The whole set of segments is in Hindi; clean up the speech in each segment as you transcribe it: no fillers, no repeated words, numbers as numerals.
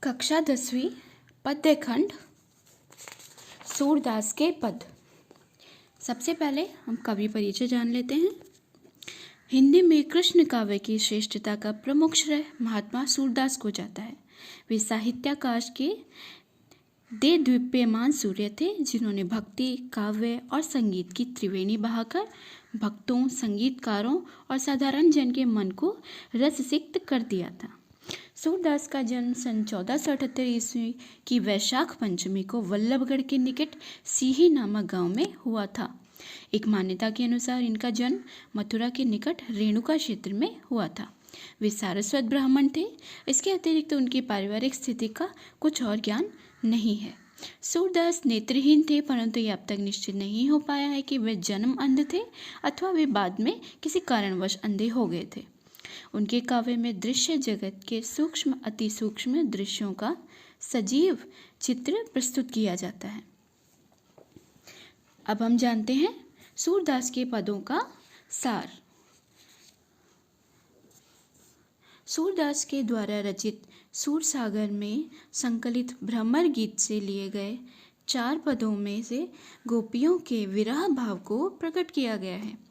कक्षा 10वीं पद्यखंड सूरदास के पद। सबसे पहले हम कवि परिचय जान लेते हैं। हिंदी में कृष्ण काव्य की श्रेष्ठता का प्रमुख श्रेय महात्मा सूरदास को जाता है। वे साहित्याकाश के देदीप्यमान सूर्य थे, जिन्होंने भक्ति, काव्य और संगीत की त्रिवेणी बहाकर भक्तों, संगीतकारों और साधारण जन के मन को रससिक्त कर दिया था। सूरदास का जन्म सन 1478 ईस्वी की वैशाख पंचमी को वल्लभगढ़ के निकट सीही नामक गांव में हुआ था। एक मान्यता के अनुसार इनका जन्म मथुरा के निकट रेणुका क्षेत्र में हुआ था। वे सारस्वत ब्राह्मण थे। इसके अतिरिक्त उनकी पारिवारिक स्थिति का कुछ और ज्ञान नहीं है। सूरदास नेत्रहीन थे, परंतु यह अब तक निश्चित नहीं हो पाया है कि वे जन्म अंध थे अथवा वे बाद में किसी कारणवश अंधे हो गए थे। उनके काव्य में दृश्य जगत के सूक्ष्म अति सूक्ष्म दृश्यों का सजीव चित्र प्रस्तुत किया जाता है। अब हम जानते हैं सूरदास के पदों का सार। सूरदास के द्वारा रचित सूरसागर में संकलित भ्रमर गीत से लिए गए 4 पदों में से गोपियों के विरह भाव को प्रकट किया गया है।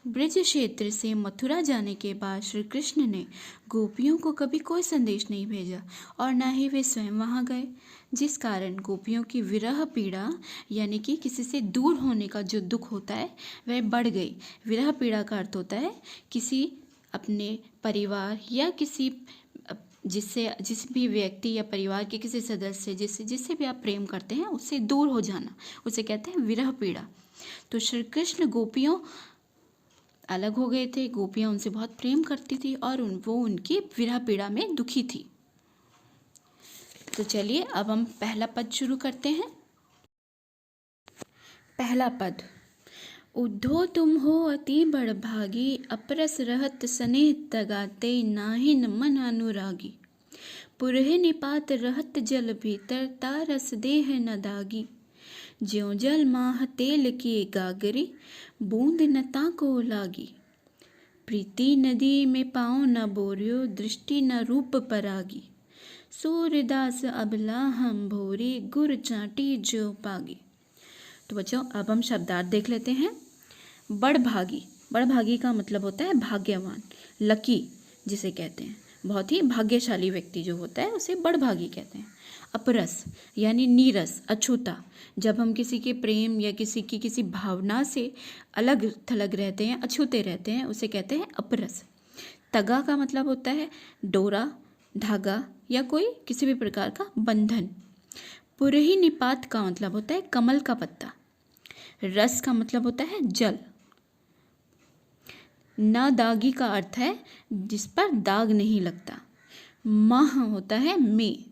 ब्रज क्षेत्र से मथुरा जाने के बाद श्री कृष्ण ने गोपियों को कभी कोई संदेश नहीं भेजा और न ही वे स्वयं वहां गए, जिस कारण गोपियों की विरह पीड़ा यानी कि किसी से दूर होने का जो दुख होता है वह बढ़ गई। विरह पीड़ा का अर्थ होता है किसी अपने परिवार या किसी जिस भी व्यक्ति या परिवार के किसी सदस्य जिससे भी आप प्रेम करते हैं उससे दूर हो जाना, उसे कहते हैं विरह पीड़ा। तो श्री कृष्ण गोपियों अलग हो गए थे, गोपियां उनसे बहुत प्रेम करती थी और वो उनकी विरह पीड़ा में दुखी थी। तो चलिए अब हम पहला पद शुरू करते हैं। पहला पद। उद्धो तुम हो अति बड़भागी, अपरस रहत स्नेह तगाते, नाहिन मन अनुरागी। पुरहि निपात रहत जल भीतर, तारस देह न दागी। ज्यों जल माह तेल की गागरी, बूंद न ताको लागी। प्रीति नदी में पाँव न बोरियो, दृष्टि न रूप परागी। सूरदास अबला हम भोरी, गुर चाटी जो पागी। तो बच्चों अब हम शब्दार्थ देख लेते हैं। बड़भागी, बड़भागी का मतलब होता है भाग्यवान, लकी जिसे कहते हैं। बहुत ही भाग्यशाली व्यक्ति जो होता है उसे बड़भागी कहते हैं। अपरस यानी नीरस, अछूता। जब हम किसी के प्रेम या किसी भावना से अलग थलग रहते हैं, अछूते रहते हैं, उसे कहते हैं अपरस। तगा का मतलब होता है डोरा, धागा या कोई किसी भी प्रकार का बंधन। पुरही निपात का मतलब होता है कमल का पत्ता। रस का मतलब होता है जल। ना दागी का अर्थ है जिस पर दाग नहीं लगता। माह होता है में,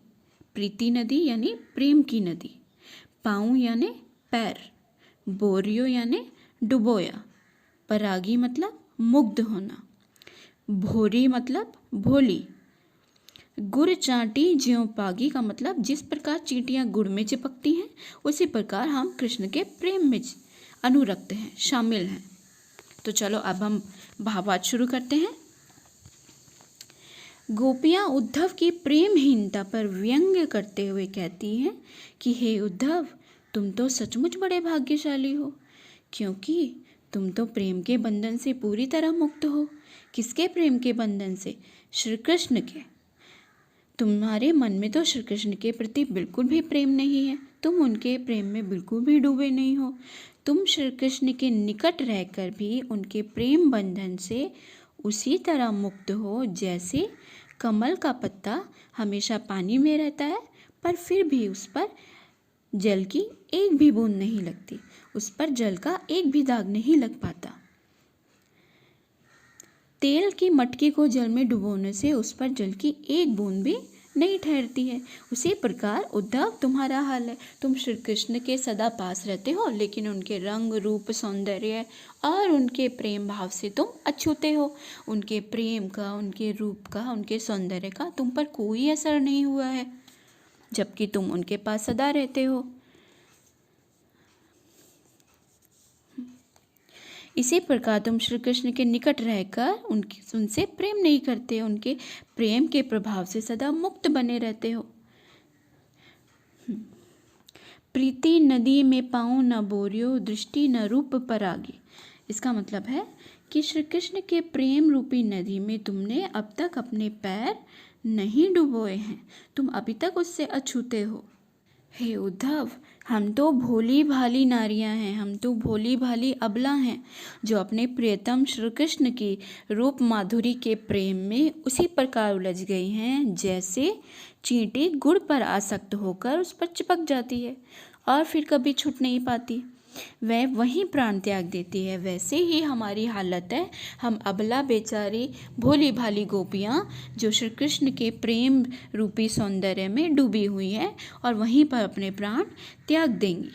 प्रीति नदी यानी प्रेम की नदी। पाँव यानी पैर। बोरियो यानी डुबोया। परागी मतलब मुग्ध होना। भोरी मतलब भोली। गुड़ चाटी ज्यों पागी का मतलब जिस प्रकार चींटियाँ गुड़ में चिपकती हैं उसी प्रकार हम कृष्ण के प्रेम में अनुरक्त हैं, शामिल हैं। तो चलो अब हम भावार्थ शुरू करते हैं। गोपियाँ उद्धव की प्रेमहीनता पर व्यंग्य करते हुए कहती हैं कि हे उद्धव, तुम तो सचमुच बड़े भाग्यशाली हो, क्योंकि तुम तो प्रेम के बंधन से पूरी तरह मुक्त हो। किसके प्रेम के बंधन से? श्री कृष्ण के। तुम्हारे मन में तो श्री कृष्ण के प्रति बिल्कुल भी प्रेम नहीं है, तुम उनके प्रेम में बिल्कुल भी डूबे नहीं हो। तुम श्री कृष्ण के निकट रहकर भी उनके प्रेम बंधन से उसी तरह मुक्त हो जैसे कमल का पत्ता हमेशा पानी में रहता है पर फिर भी उस पर जल की एक भी बूंद नहीं लगती, उस पर जल का एक भी दाग नहीं लग पाता। तेल की मटकी को जल में डुबोने से उस पर जल की एक बूंद भी नहीं ठहरती है। उसी प्रकार उद्धव तुम्हारा हाल है। तुम श्री कृष्ण के सदा पास रहते हो, लेकिन उनके रंग रूप सौंदर्य और उनके प्रेम भाव से तुम अछूते हो। उनके प्रेम का, उनके रूप का, उनके सौंदर्य का तुम पर कोई असर नहीं हुआ है, जबकि तुम उनके पास सदा रहते हो। इसी प्रकार तुम श्री कृष्ण के निकट रहकर उनसे प्रेम नहीं करते, उनके प्रेम के प्रभाव से सदा मुक्त बने रहते हो। प्रीति नदी में पाँव न बोरियो, दृष्टि न रूप परागी। इसका मतलब है कि श्री कृष्ण के प्रेम रूपी नदी में तुमने अब तक अपने पैर नहीं डुबोए हैं, तुम अभी तक उससे अछूते हो। हे उद्धव, हम तो भोली भाली नारियां हैं, हम तो भोली भाली अबला हैं जो अपने प्रियतम श्री कृष्ण की रूप माधुरी के प्रेम में उसी प्रकार उलझ गई हैं जैसे चींटी गुड़ पर आसक्त होकर उस पर चिपक जाती है और फिर कभी छूट नहीं पाती, वह वहीं प्राण त्याग देती है। वैसे ही हमारी हालत है, हम अबला बेचारी भोली भाली गोपियाँ जो श्री कृष्ण के प्रेम रूपी सौंदर्य में डूबी हुई हैं और वहीं पर अपने प्राण त्याग देंगी।